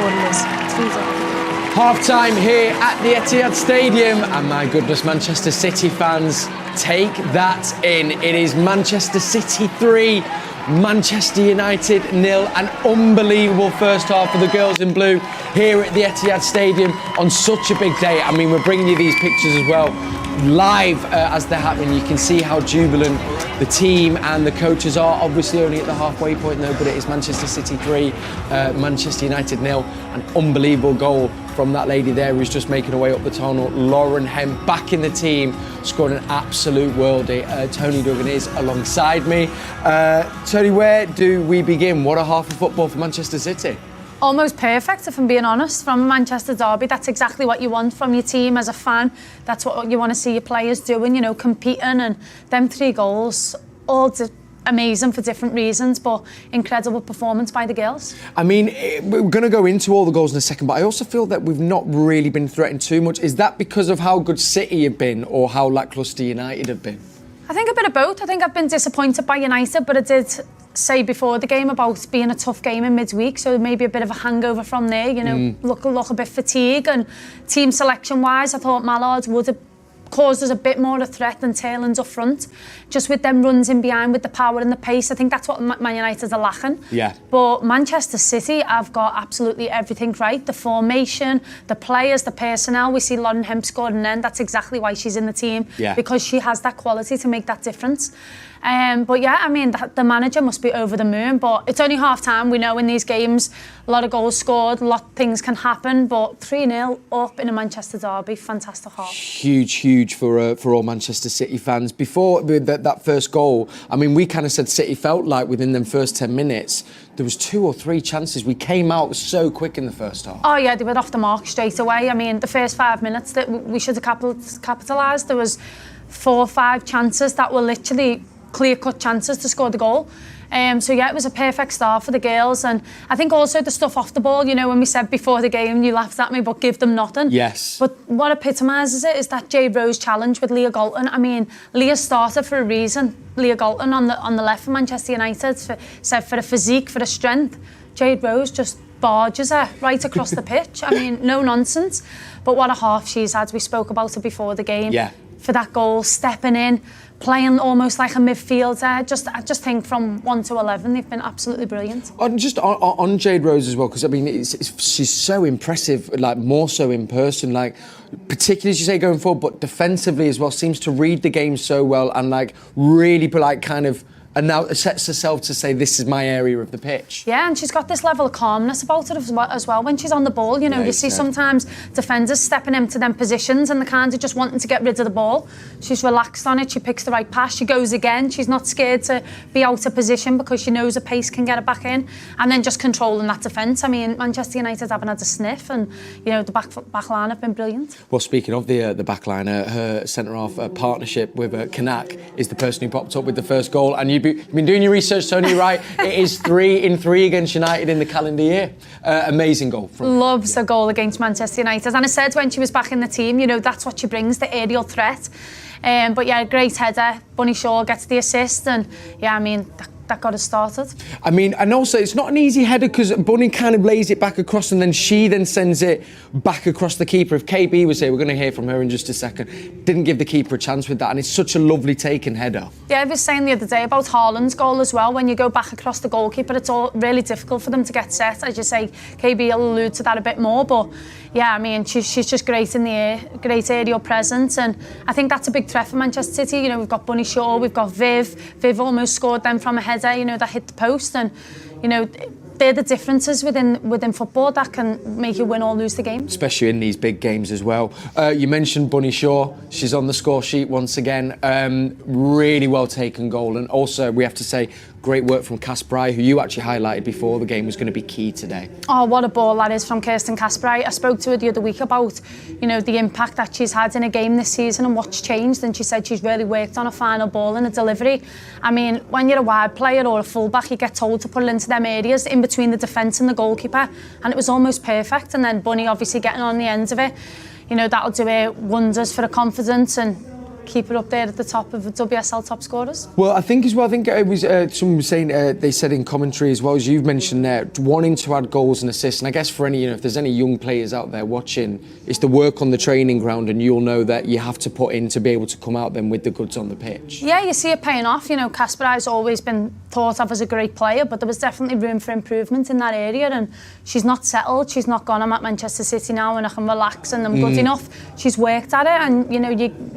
what it is. 3-0. Half-time here at the Eithad Stadium, and my goodness, Manchester City fans, take that in. It is Manchester City 3, Manchester United 0. An unbelievable first half for the girls in blue here at the Etihad Stadium on such a big day. I mean, we're bringing you these pictures as well, live as they're happening. You can see how jubilant the team and the coaches are. Obviously only at the halfway point though, but it is Manchester City 3, Manchester United 0. An unbelievable goal from that lady there who's just making her way up the tunnel. Lauren Hemp back in the team, scoring an absolute worldie. Toni Duggan is alongside me. Toni, where do we begin? What a half of football for Manchester City. Almost perfect, if I'm being honest, from a Manchester derby. That's exactly what you want from your team as a fan. That's what you want to see your players doing, you know, competing. And them 3 goals, all amazing for different reasons, but incredible performance by the girls. I mean, we're going to go into all the goals in a second, but I also feel that we've not really been threatened too much. Is that because of how good City have been or how lacklustre United have been? I think a bit of both. I think I've been disappointed by United, but I did say before the game about being a tough game in midweek, so maybe a bit of a hangover from there, you know, look a bit fatigued. And team selection wise, I thought Mallard would have caused us a bit more of a threat than Taillands up front, just with them runs in behind, with the power and the pace. I think that's what Man United are lacking. Yeah. But Manchester City have got absolutely everything right. The formation, the players, the personnel. We see Lauren Hemp scoring an end. That's exactly why she's in the team, because she has that quality to make that difference. But yeah, I mean, the manager must be over the moon, but it's only half time. We know in these games, a lot of goals scored, a lot of things can happen, but 3-0 up in a Manchester derby, fantastic half. Huge for all Manchester City fans. Before that first goal, I mean, we kind of said City felt like within them first 10 minutes, there was 2 or 3 chances. We came out so quick in the first half. Oh yeah, they were off the mark straight away. I mean, the first 5 minutes that we should have capitalised, there was 4 or 5 chances that were literally clear-cut chances to score the goal. So yeah, it was a perfect start for the girls, and I think also the stuff off the ball, you know, when we said before the game, you laughed at me, but give them nothing. Yes. But what epitomises it is that Jade Rose challenge with Leah Galton. I mean, Leah started for a reason. Leah Galton on the left for Manchester United, said for the physique, for the strength. Jade Rose just barges her right across the pitch. I mean, no nonsense. But what a half she's had. We spoke about it before the game. Yeah. For that goal, stepping in, playing almost like a midfielder. I just think from 1 to 11, they've been absolutely brilliant. Just on Jade Rose as well, because I mean, she's so impressive, like more so in person, like particularly as you say going forward, but defensively as well, seems to read the game so well and like really like kind of. And now sets herself to say, this is my area of the pitch. Yeah, and she's got this level of calmness about her as well when she's on the ball. You know, you see sometimes defenders stepping into them positions and they're kind of just wanting to get rid of the ball. She's relaxed on it, she picks the right pass, she goes again. She's not scared to be out of position because she knows the pace can get her back in. And then just controlling that defence. I mean, Manchester United haven't had a sniff, and, you know, the back line have been brilliant. Well, speaking of the back line, her centre-half partnership with Knaak is the person who popped up with the first goal. And you've been doing your research, Toni, right? It is 3-3 against United in the calendar year. Amazing goal. Loves a goal against Manchester United. And I said when she was back in the team, you know, that's what she brings, the aerial threat. But yeah, great header. Bunny Shaw gets the assist, and yeah, I mean, that got us started. I mean, and also it's not an easy header because Bunny kind of lays it back across and then she then sends it back across the keeper. If KB was here, we're going to hear from her in just a second, didn't give the keeper a chance with that, and it's such a lovely taken header. Yeah, I was saying the other day about Haaland's goal as well. When you go back across the goalkeeper, it's all really difficult for them to get set. As you say, KB will allude to that a bit more, but yeah, I mean, she's just great in the air, great aerial presence, and I think that's a big threat for Manchester City. You know, we've got Bunny Shaw, we've got Viv. Viv almost scored them from a header, you know, that hit the post, and, you know, they're the differences within football that can make you win or lose the game. Especially in these big games as well. You mentioned Bunny Shaw. She's on the score sheet once again. Really well taken goal. And also, we have to say, great work from Kasperai, who you actually highlighted before the game was going to be key today. Oh, what a ball that is from Kirsten Kasperai. I spoke to her the other week about, you know, the impact that she's had in a game this season and what's changed, and she said she's really worked on a final ball and a delivery. I mean, when you're a wide player or a fullback, you get told to put it into them areas in between the defence and the goalkeeper, and it was almost perfect. And then Bunny obviously getting on the end of it, you know, that'll do her wonders for her confidence and keep her up there at the top of the WSL top scorers. Well, I think as well, I think it was someone was saying, they said in commentary as well, as you've mentioned there, wanting to add goals and assists. And I guess for any, if there's any young players out there watching, it's the work on the training ground, and you'll know that you have to put in to be able to come out then with the goods on the pitch. Yeah, you see it paying off. Kasparai's always been thought of as a great player, but there was definitely room for improvement in that area, and she's not settled. She's not gone, I'm at Manchester City now and I can relax and I'm good enough. She's worked at it, and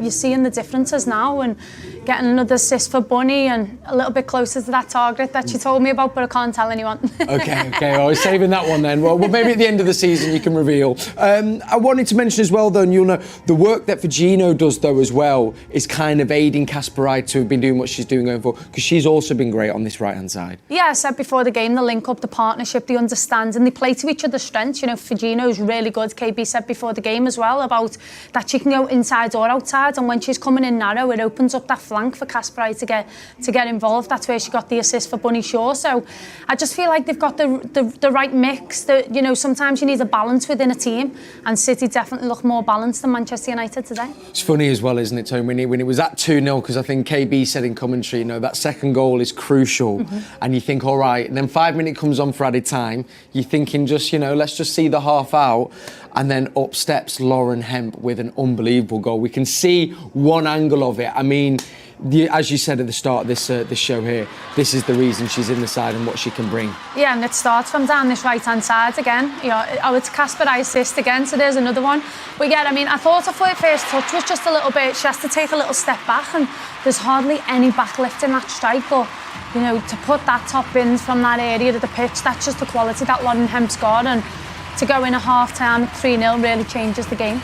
you're seeing the differences now, and getting another assist for Bunny and a little bit closer to that target that she told me about, but I can't tell anyone. Okay, well, I was saving that one then. Well, maybe at the end of the season you can reveal. I wanted to mention as well, though, and you'll know, the work that Fujino does, though, as well, is kind of aiding Kasparai to have been doing what she's doing going forward, because she's also been great on this right-hand side. Yeah, I said before the game, the link-up, the partnership, the understanding, they play to each other's strengths. Fujino's really good. KB said before the game as well about that she can go inside or outside, and when she's coming in narrow, it opens up that flank for Kasparai to get involved. That's where she got the assist for Bunny Shaw. So I just feel like they've got the right mix. Sometimes you need a balance within a team, and City definitely look more balanced than Manchester United today. It's funny as well, isn't it, Tony, when it was at 2-0, because I think KB said in commentary, that second goal is crucial, and you think, all right, and then 5 minutes comes on for added time, you're thinking just, let's just see the half out, and then up steps Lauren Hemp with an unbelievable goal. We can see one angle of it. I mean, as you said at the start of this show here, this is the reason she's in the side and what she can bring. Yeah, and it starts from down this right-hand side again. It's Kasparai assist again, so there's another one. But yeah, I thought her first touch was just a little bit, she has to take a little step back, and there's hardly any backlift in that strike. But, to put that top in from that area of the pitch, that's just the quality that Lauren Hemp's got, and to go in a half-time 3-0 really changes the game.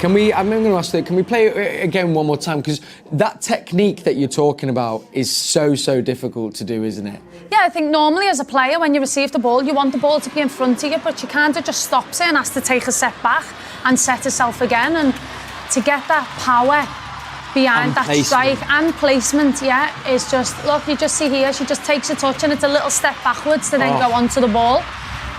I'm going to ask you, can we play it again one more time? Because that technique that you're talking about is so difficult to do, isn't it? Yeah, I think normally as a player, when you receive the ball, you want the ball to be in front of you, but she kind of just stops it and has to take a step back and set herself again. And to get that power behind that strike and placement, is just, look, you just see here, she just takes a touch and it's a little step backwards to then go onto the ball.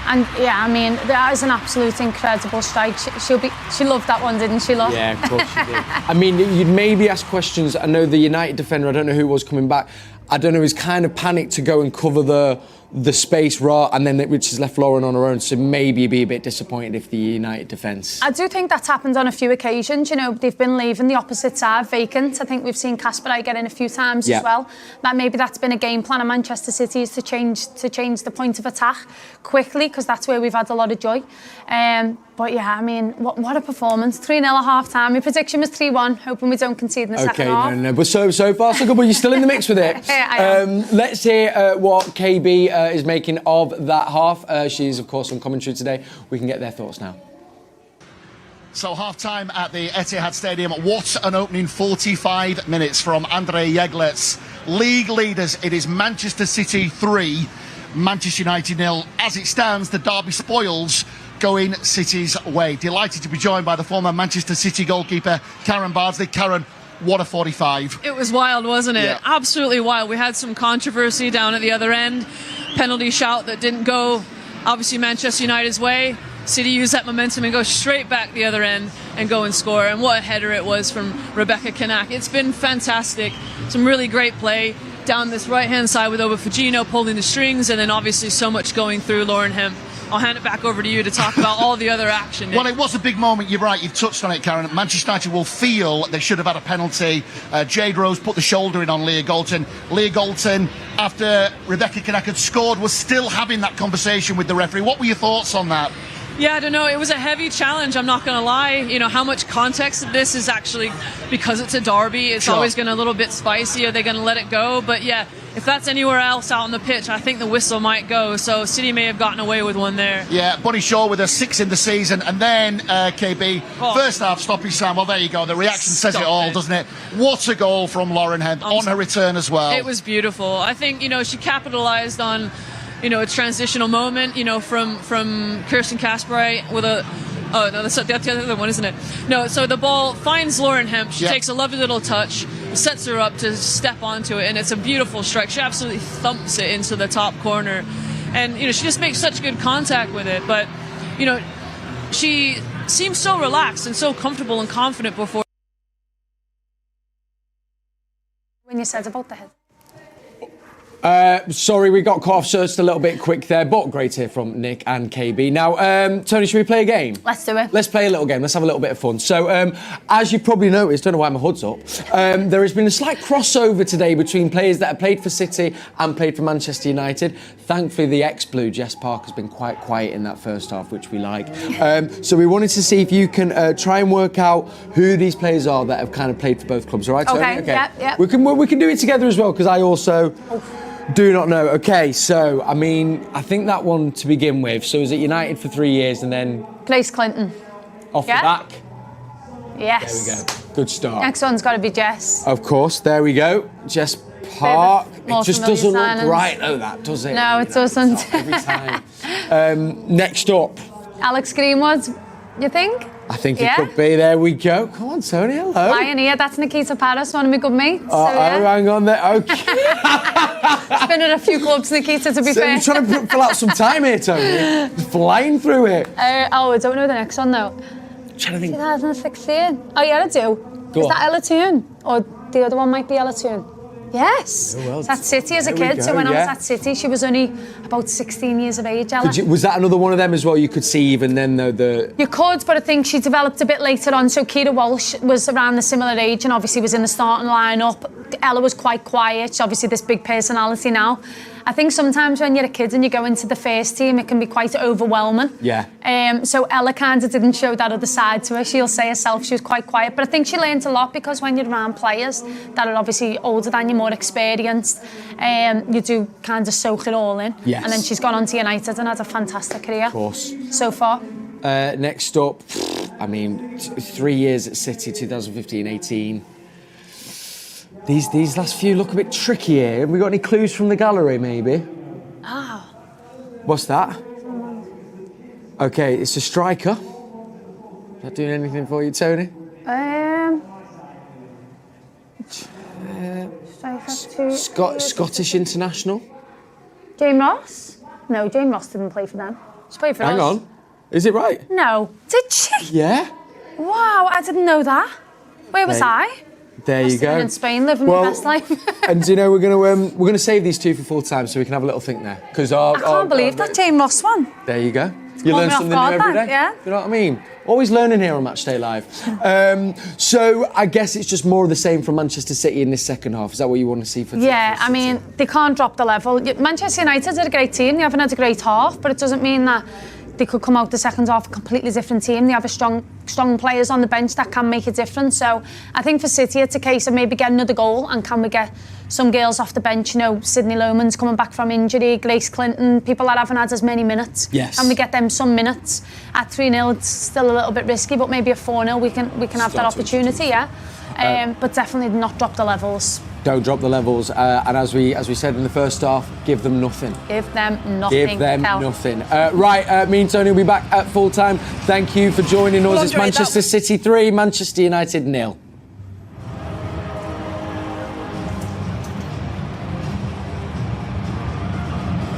And that is an absolute incredible strike. She loved that one, didn't she, love? Yeah, of course she did. You'd maybe ask questions. I know the United defender, I don't know who was coming back, I don't know, he's kind of panicked to go and cover the space and then which has left Lauren on her own, so maybe be a bit disappointed if the United defence. I do think that's happened on a few occasions. They've been leaving the opposite side vacant. I think we've seen Kasparai get in a few times as well. That's been a game plan of Manchester City, is to change the point of attack quickly, because that's where we've had a lot of joy. But yeah, what a performance. 3-0 at half-time. My prediction was 3-1, hoping we don't concede in the second half. No, but so far so good, but you're still in the mix with it. Let's hear what KB is making of that half. She's, of course, on commentary today. We can get their thoughts now. So half-time at the Eithad Stadium. What an opening 45 minutes from Andre Yeglets. League leaders, it is Manchester City 3, Manchester United 0. As it stands, the derby spoils going City's way. Delighted to be joined by the former Manchester City goalkeeper, Karen Bardsley. Karen, what a 45. It was wild, wasn't it? Yeah. Absolutely wild. We had some controversy down at the other end. Penalty shout that didn't go, obviously, Manchester United's way. City used that momentum and go straight back the other end and go and score. And what a header it was from Rebecca Knaak. It's been fantastic. Some really great play down this right-hand side with Oba Fujino pulling the strings, and then obviously so much going through Lauren Hemp. I'll hand it back over to you to talk about all the other action. Well, it was a big moment, you're right, you've touched on it, Karen. Manchester United will feel they should have had a penalty. Jade Rose put the shoulder in on Leah Galton. Leah Galton, after Rebecca Knaak had scored, was still having that conversation with the referee. What were your thoughts on that? Yeah, I don't know. It was a heavy challenge, I'm not going to lie. How much context of this is actually, because it's a derby, it's always going to a little bit spicy. Are they going to let it go? But yeah, if that's anywhere else out on the pitch, I think the whistle might go. So City may have gotten away with one there. Yeah, Bunny Shaw with a 6 in the season. And then, KB, first half stoppage time. Well, there you go. The reaction says it all, doesn't it? What a goal from Lauren Hemp on her return as well. It was beautiful. I think, she capitalised on a transitional moment, from Kirsten Kasparai with a... Oh, no, that's the other one, isn't it? No, so the ball finds Lauren Hemp. She takes a lovely little touch, sets her up to step onto it, and it's a beautiful strike. She absolutely thumps it into the top corner. And, she just makes such good contact with it. But, she seems so relaxed and so comfortable and confident before you said about the head. Sorry, we got cut off just a little bit quick there, but great to hear from Nick and KB. Now, Tony, should we play a game? Let's do it. Let's play a little game. Let's have a little bit of fun. So, as you've probably noticed, don't know why my hood's up, there has been a slight crossover today between players that have played for City and played for Manchester United. Thankfully, the ex-Blue, Jess Park, has been quite quiet in that first half, which we like. So we wanted to see if you can try and work out who these players are that have kind of played for both clubs. All right, Tony? Okay, yeah. We can do it together as well, because I also... do not know. Okay, so, I mean, I think that one to begin with. So, was it United for 3 years and then... Grace Clinton. Off the back? Yes. There we go. Good start. Next one's got to be Jess. Of course, there we go. Jess Park. It just doesn't look signings. right, though, that, does it? No, it doesn't. Every time. Next up. Alex Greenwood, you think? I think it could be. There we go. Come on, Tony, hello. Pioneer, that's Nikita Paris, one of my good mates. Hang on there. Okay. She's been at a few clubs, Nikita, to be fair. I'm trying to fill out some time here, Tony. Just flying through it. I don't know the next one, though. I'm trying to think. 2016. Oh, yeah, I do. Is that Ella Toon? Or the other one might be Ella Toon? Yes. Oh, well, it's at City as a kid. So when I was at City, she was only about 16 years of age, Ella. Was that another one of them as well? You could see even then, though, You could, but I think she developed a bit later on. So Kira Walsh was around the similar age and obviously was in the starting lineup. Ella was quite quiet. She's obviously this big personality now. I think sometimes when you're a kid and you go into the first team, it can be quite overwhelming. Yeah. So Ella kind of didn't show that other side to her. She'll say herself she was quite quiet, but I think she learned a lot because when you're around players that are obviously older than you, more experienced, you do kind of soak it all in. Yes. And then she's gone on to United and had a fantastic career. Of course. So far. Next up, I mean, 3 years at City, 2015-18. These last few look a bit tricky here. Have we got any clues from the gallery, maybe? Oh. What's that? Okay, it's a striker. Is that doing anything for you, Tony? Scottish international? Jane Ross? No, Jane Ross didn't play for them. She played for us. Hang on. Is it right? No. Did she? Yeah. Wow, I didn't know that. Where was I? There you go. Been in Spain, living my best life. And you know we're gonna save these two for full time, so we can have a little think there. Because I can't believe that Jane Ross one. There you go. You learn something new every day. Yeah. You know what I mean? Always learning here on Matchday Live. So I guess it's just more of the same from Manchester City in this second half. Is that what you want to see for? Yeah, I mean they can't drop the level. Manchester United are a great team. They haven't had a great half, but it doesn't mean that they could come out the second half a completely different team. They have a strong players on the bench that can make a difference. So I think for City, it's a case of maybe getting another goal and can we get some girls off the bench, you know, Sydney Loman's coming back from injury, Grace Clinton, people that haven't had as many minutes. Yes. And we get them some minutes. At 3-0, it's still a little bit risky, but maybe at 4-0 we can have that opportunity, but definitely not drop the levels. Don't drop the levels, and as we said in the first half, give them nothing. Give them nothing. Give them nothing. Me and Tony will be back at full time. Thank you for joining us. It's Manchester City 3, Manchester United 0.